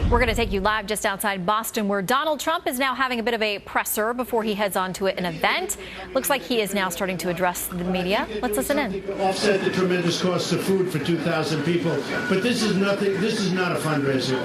We're going to take you live just outside Boston, where Donald Trump is now having a bit of a presser before he heads on to an event. Looks like he is now starting to address the media. Let's listen in. Offset the tremendous costs of food for 2,000 people, but this is nothing. This is not a fundraiser.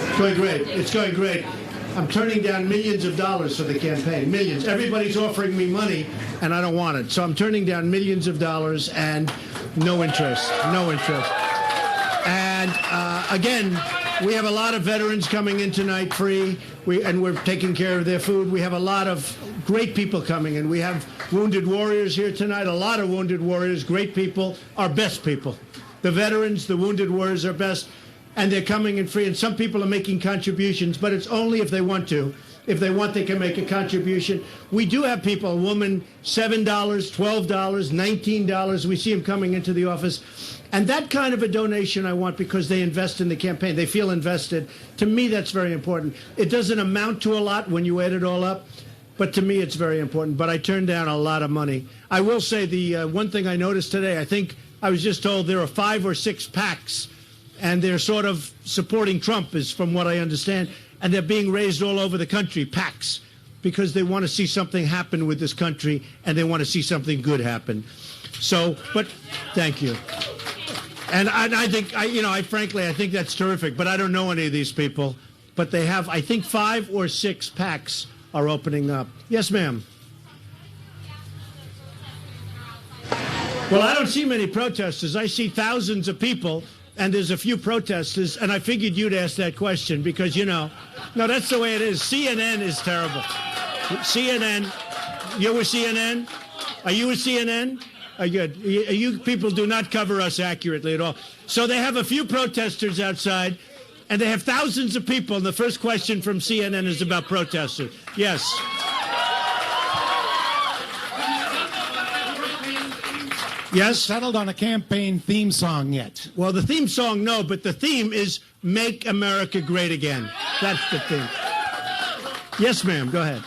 It's going great. It's going great. I'm turning down millions of dollars for the campaign. Millions. Everybody's offering me money, and I don't want it. So I'm turning down millions of dollars and no interest. No interest. And again, we have a lot of veterans coming in tonight free, and we're taking care of their food. We have a lot of great people coming in. We have wounded warriors here tonight, a lot of wounded warriors, great people, our best people. The veterans, the wounded warriors are best, and they're coming in free. And some people are making contributions, but it's only if they want to. If they want, they can make a contribution. We do have people, a woman, $7, $12, $19. We see them coming into the office. And that kind of a donation I want, because they invest in the campaign. They feel invested. To me, that's very important. It doesn't amount to a lot when you add it all up, but to me, it's very important. But I turned down a lot of money. I will say the one thing I noticed today, I think I was just told there are 5 or 6 PACs, and they're sort of supporting Trump, is from what I understand, and they're being raised all over the country, PACs, because they want to see something happen with this country, and they want to see something good happen. So, but thank you. And I think, frankly, I think that's terrific. But I don't know any of these people. But they have, I think, 5 or 6 PACs are opening up. Yes, ma'am. Well, I don't see many protesters. I see thousands of people, and there's a few protesters. And I figured you'd ask that question because, no, that's the way it is. CNN is terrible. CNN. You're with CNN? Are you with CNN? Good. You people do not cover us accurately at all. So they have a few protesters outside, and they have thousands of people. And the first question from CNN is about protesters. Yes. Yes? Settled on a campaign theme song yet? Well, the theme song, no, but the theme is Make America Great Again. That's the theme. Yes, ma'am. Go ahead.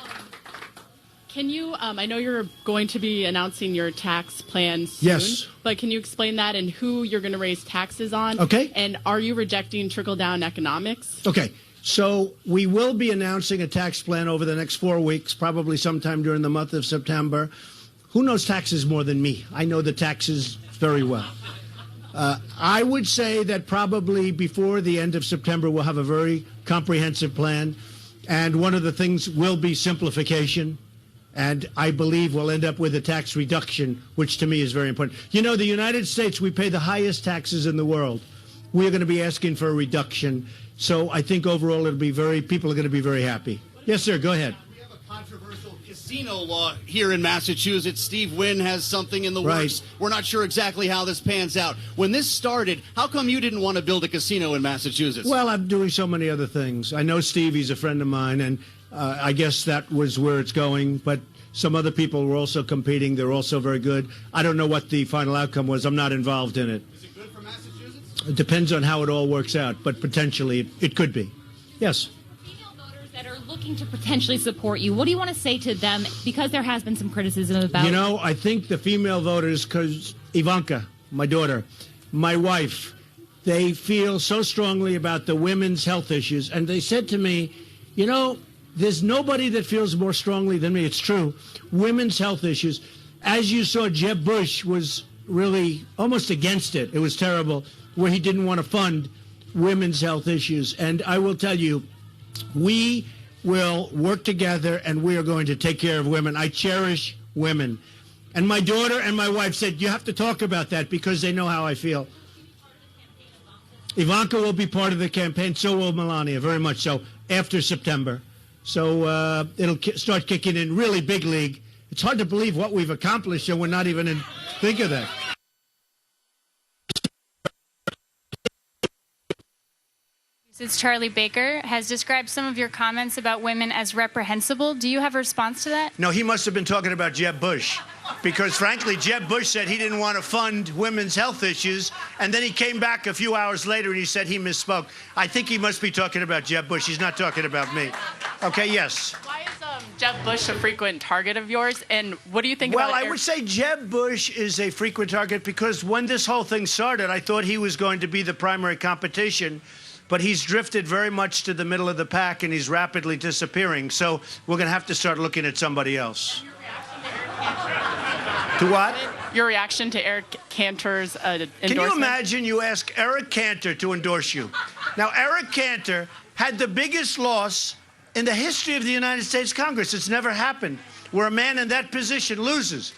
Can you, I know you're going to be announcing your tax plan soon. Yes. But can you explain that and who you're going to raise taxes on? Okay. And are you rejecting trickle-down economics? Okay. So we will be announcing a tax plan over the next 4 weeks, probably sometime during the month of September. Who knows taxes more than me? I know the taxes very well. I would say that probably before the end of September, we'll have a very comprehensive plan. And one of the things will be simplification. And I believe we'll end up with a tax reduction, which to me is very important. The United States, we pay the highest taxes in the world. We're going to be asking for a reduction. So I think overall people are going to be very happy. Yes, sir. Go ahead. We have a controversial casino law here in Massachusetts. Steve Wynn has something in the works. We're not sure exactly how this pans out. When this started, how come you didn't want to build a casino in Massachusetts? Well, I'm doing so many other things. I know Steve, he's a friend of mine, and I guess that was where it's going, but some other people were also competing. They're also very good. I don't know what the final outcome was. I'm not involved in it. Is it good for Massachusetts? It depends on how it all works out, but potentially it could be. Yes. Female voters that are looking to potentially support you, what do you want to say to them? Because there has been some criticism about... I think the female voters, because Ivanka, my daughter, my wife, they feel so strongly about the women's health issues, and they said to me, there's nobody that feels more strongly than me. It's true. Women's health issues. As you saw, Jeb Bush was really almost against it. It was terrible, where he didn't want to fund women's health issues. And I will tell you, we will work together, and we are going to take care of women. I cherish women. And my daughter and my wife said, you have to talk about that because they know how I feel. Ivanka will be part of the campaign. So will Melania, very much so, after September. So it'll start kicking in really big league. It's hard to believe what we've accomplished, and we're not even in think of that. Massachusetts, Charlie Baker, has described some of your comments about women as reprehensible. Do you have a response to that? No, he must have been talking about Jeb Bush. Because, frankly, Jeb Bush said he didn't want to fund women's health issues, and then he came back a few hours later and he said he misspoke. I think he must be talking about Jeb Bush. He's not talking about me. Okay, yes. Why is Jeb Bush a frequent target of yours, and what do you think about... Well, I would say Jeb Bush is a frequent target because when this whole thing started, I thought he was going to be the primary competition but he's drifted very much to the middle of the pack, and he's rapidly disappearing. So we're going to have to start looking at somebody else. To what? Your reaction to Eric Cantor's endorsement? Can you imagine you ask Eric Cantor to endorse you? Now, Eric Cantor had the biggest loss in the history of the United States Congress. It's never happened where a man in that position loses.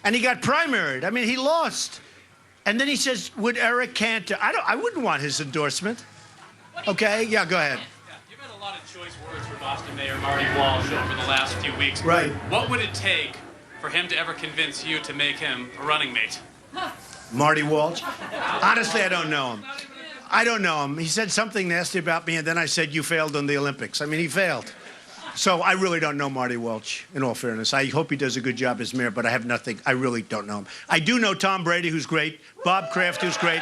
And he got primaried. I mean, he lost. And then he says, would Eric Cantor, I wouldn't want his endorsement. Okay, yeah, go ahead. Yeah, you've had a lot of choice words for Boston Mayor Marty Walsh over the last few weeks. Right. What would it take for him to ever convince you to make him a running mate? Marty Walsh? Honestly, I don't know him. I don't know him. He said something nasty about me, and then I said, you failed in the Olympics. I mean, he failed. So I really don't know Marty Walsh, in all fairness. I hope he does a good job as mayor, but I have nothing. I really don't know him. I do know Tom Brady, who's great, Bob Kraft, who's great,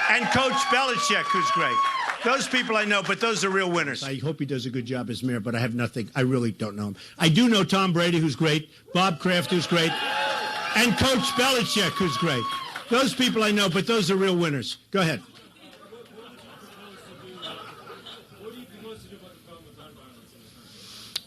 and Coach Belichick, who's great. Those people I know, but those are real winners. I hope he does a good job as mayor, but I have nothing. I really don't know him. I do know Tom Brady, who's great, Bob Kraft, who's great, and Coach Belichick, who's great. Those people I know, but those are real winners. Go ahead.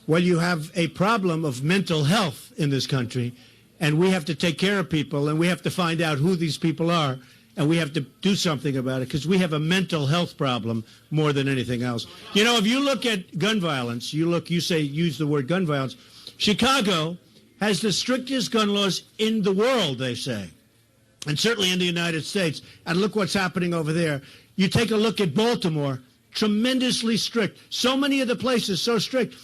Well, you have a problem of mental health in this country, and we have to take care of people, and we have to find out who these people are, and we have to do something about it, because we have a mental health problem more than anything else. You know, if you look at gun violence, use the word gun violence, Chicago has the strictest gun laws in the world, they say, and certainly in the United States. And look what's happening over there. You take a look at Baltimore, tremendously strict. So many of the places so strict.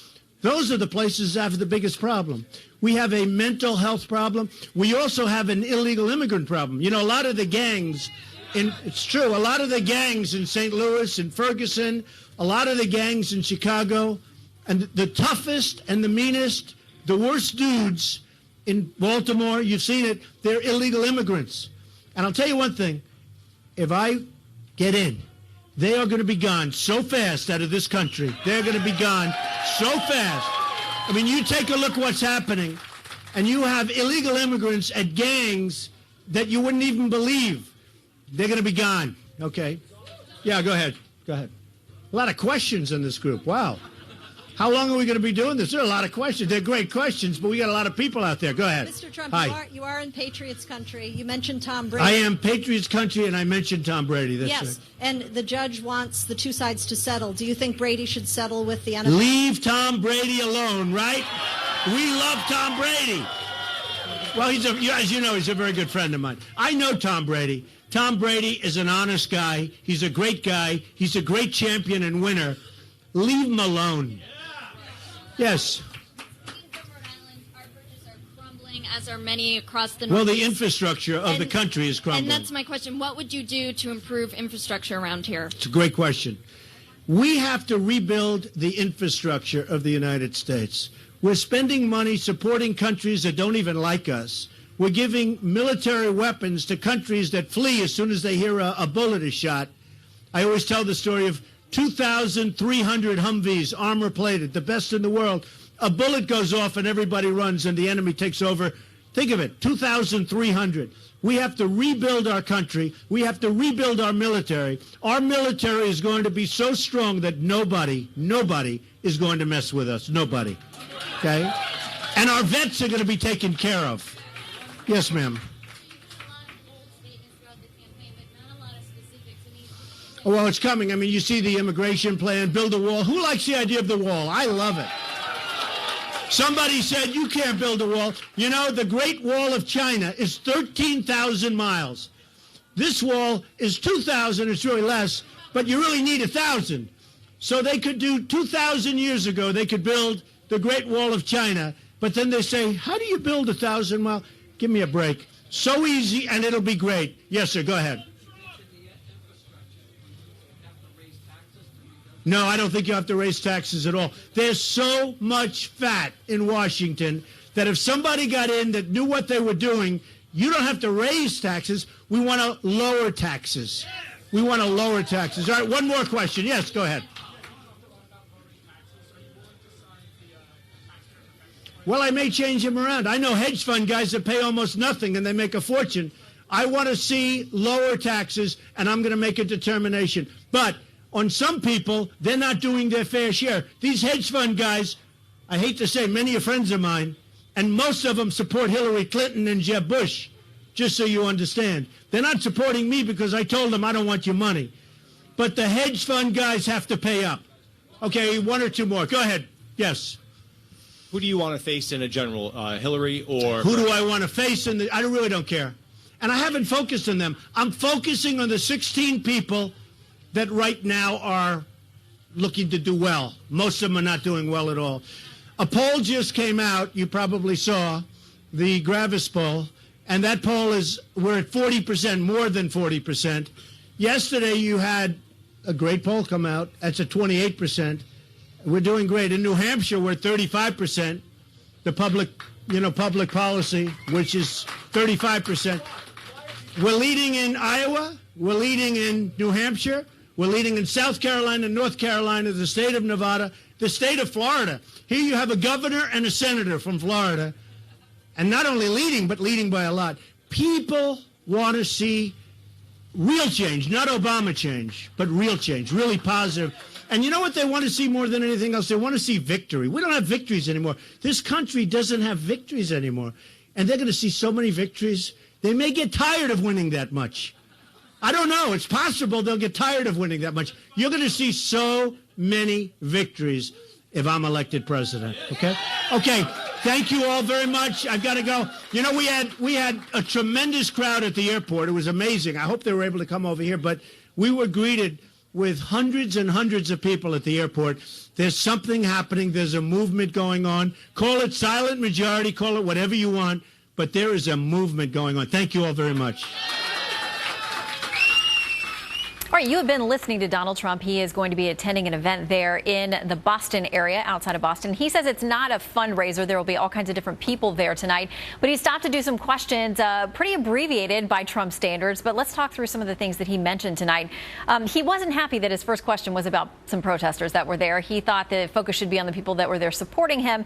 Those are the places that have the biggest problem. We have a mental health problem. We also have an illegal immigrant problem. You know, a lot of the gangs, it's true, a lot of the gangs in St. Louis and Ferguson, a lot of the gangs in Chicago, and the toughest and the meanest, the worst dudes in Baltimore, you've seen it, they're illegal immigrants. And I'll tell you one thing, if I get in, they are going to be gone so fast out of this country. They're going to be gone so fast. I mean, you take a look what's happening, and you have illegal immigrants at gangs that you wouldn't even believe. They're going to be gone. Okay. Yeah, go ahead. Go ahead. A lot of questions in this group. Wow. How long are we going to be doing this? There are a lot of questions. They're great questions, but we got a lot of people out there. Go ahead. Mr. Trump, Hi. you are in Patriots country. You mentioned Tom Brady. I am Patriots country, and I mentioned Tom Brady. That's yes, right. And the judge wants the two sides to settle. Do you think Brady should settle with the NFL? Leave Tom Brady alone, right? We love Tom Brady. Well, as you know, he's a very good friend of mine. I know Tom Brady. Tom Brady is an honest guy. He's a great guy. He's a great champion and winner. Leave him alone. Yes. As are many across the Well, the infrastructure of the country is crumbling. And that's my question. What would you do to improve infrastructure around here? It's a great question. We have to rebuild the infrastructure of the United States. We're spending money supporting countries that don't even like us. We're giving military weapons to countries that flee as soon as they hear a bullet is shot. I always tell the story of 2,300 Humvees, armor-plated, the best in the world. A bullet goes off and everybody runs and the enemy takes over. Think of it, 2,300. We have to rebuild our country. We have to rebuild our military. Our military is going to be so strong that nobody is going to mess with us. Nobody. Okay? And our vets are going to be taken care of. Yes, ma'am. Oh, well, it's coming. I mean, you see the immigration plan, build a wall. Who likes the idea of the wall? I love it. Somebody said, you can't build a wall. You know, the Great Wall of China is 13,000 miles. This wall is 2,000. It's really less, but you really need 1,000. So they could do 2,000 years ago, they could build the Great Wall of China. But then they say, how do you build 1,000 miles? Give me a break. So easy, and it'll be great. Yes, sir, go ahead. No, I don't think you have to raise taxes at all. There's so much fat in Washington that if somebody got in that knew what they were doing, you don't have to raise taxes. We want to lower taxes. We want to lower taxes. All right, one more question. Yes, go ahead. Well, I may change them around. I know hedge fund guys that pay almost nothing and they make a fortune. I want to see lower taxes, and I'm going to make a determination. But on some people, they're not doing their fair share. These hedge fund guys, I hate to say, many are friends of mine, and most of them support Hillary Clinton and Jeb Bush, just so you understand. They're not supporting me because I told them I don't want your money. But the hedge fund guys have to pay up. Okay, one or two more. Go ahead. Yes. Who do you want to face in a general, Hillary or... Who do I want to face in the... I really don't care. And I haven't focused on them. I'm focusing on the 16 people that right now are looking to do well. Most of them are not doing well at all. A poll just came out, you probably saw, the Gravis poll, and that poll is, we're at 40%, more than 40%. Yesterday you had a great poll come out, that's at 28%. We're doing great. In New Hampshire, we're at 35%, the public policy, which is 35%. We're leading in Iowa, we're leading in New Hampshire, we're leading in South Carolina, North Carolina, the state of Nevada, the state of Florida. Here you have a governor and a senator from Florida, and not only leading, but leading by a lot. People want to see real change, not Obama change, but real change, really positive. And you know what they want to see more than anything else? They want to see victory. We don't have victories anymore. This country doesn't have victories anymore. And they're going to see so many victories, they may get tired of winning that much. I don't know. It's possible they'll get tired of winning that much. You're going to see so many victories if I'm elected president. Okay? Okay. Thank you all very much. I've got to go. You know, we had a tremendous crowd at the airport. It was amazing. I hope they were able to come over here. But we were greeted with hundreds and hundreds of people at the airport. There's something happening. There's a movement going on. Call it silent majority. Call it whatever you want. But there is a movement going on. Thank you all very much. All right, you have been listening to Donald Trump. He is going to be attending an event there in the Boston area, outside of Boston. He says it's not a fundraiser. There will be all kinds of different people there tonight. But he stopped to do some questions, pretty abbreviated by Trump standards. But let's talk through some of the things that he mentioned tonight. He wasn't happy that his first question was about some protesters that were there. He thought the focus should be on the people that were there supporting him.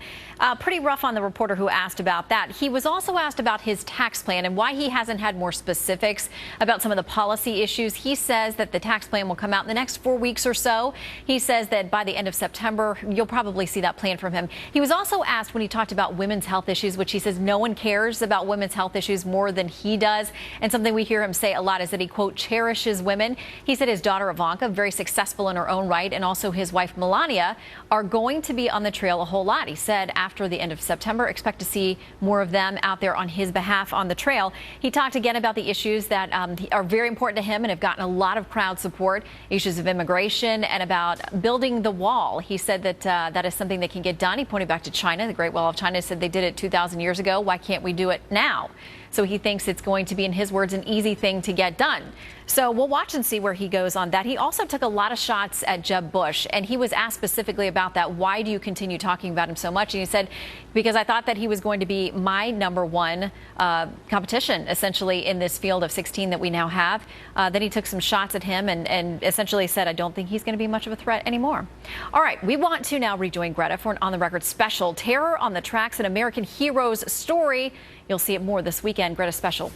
Pretty rough on the reporter who asked about that. He was also asked about his tax plan and why he hasn't had more specifics about some of the policy issues. He says that the tax plan will come out in the next 4 weeks or so. He says that by the end of September, you'll probably see that plan from him. He was also asked when he talked about women's health issues, which he says no one cares about women's health issues more than he does. And something we hear him say a lot is that he, quote, cherishes women. He said his daughter Ivanka, very successful in her own right, and also his wife Melania are going to be on the trail a whole lot. He said after the end of September, expect to see more of them out there on his behalf on the trail. He talked again about the issues that are very important to him and have gotten a lot of crowd support, issues of immigration and about building the wall. He said that that is something that can get done. He pointed back to China. The Great Wall of China said they did it 2,000 years ago. Why can't we do it now? So he thinks it's going to be, in his words, an easy thing to get done. So we'll watch and see where he goes on that. He also took a lot of shots at Jeb Bush, and he was asked specifically about that. Why do you continue talking about him so much? And he said, because I thought that he was going to be my number one competition, essentially, in this field of 16 that we now have. Then he took some shots at him and essentially said, I don't think he's going to be much of a threat anymore. All right, we want to now rejoin Greta for an On the Record special. Terror on the Tracks, an American hero's story. You'll see it more this weekend. Greta special.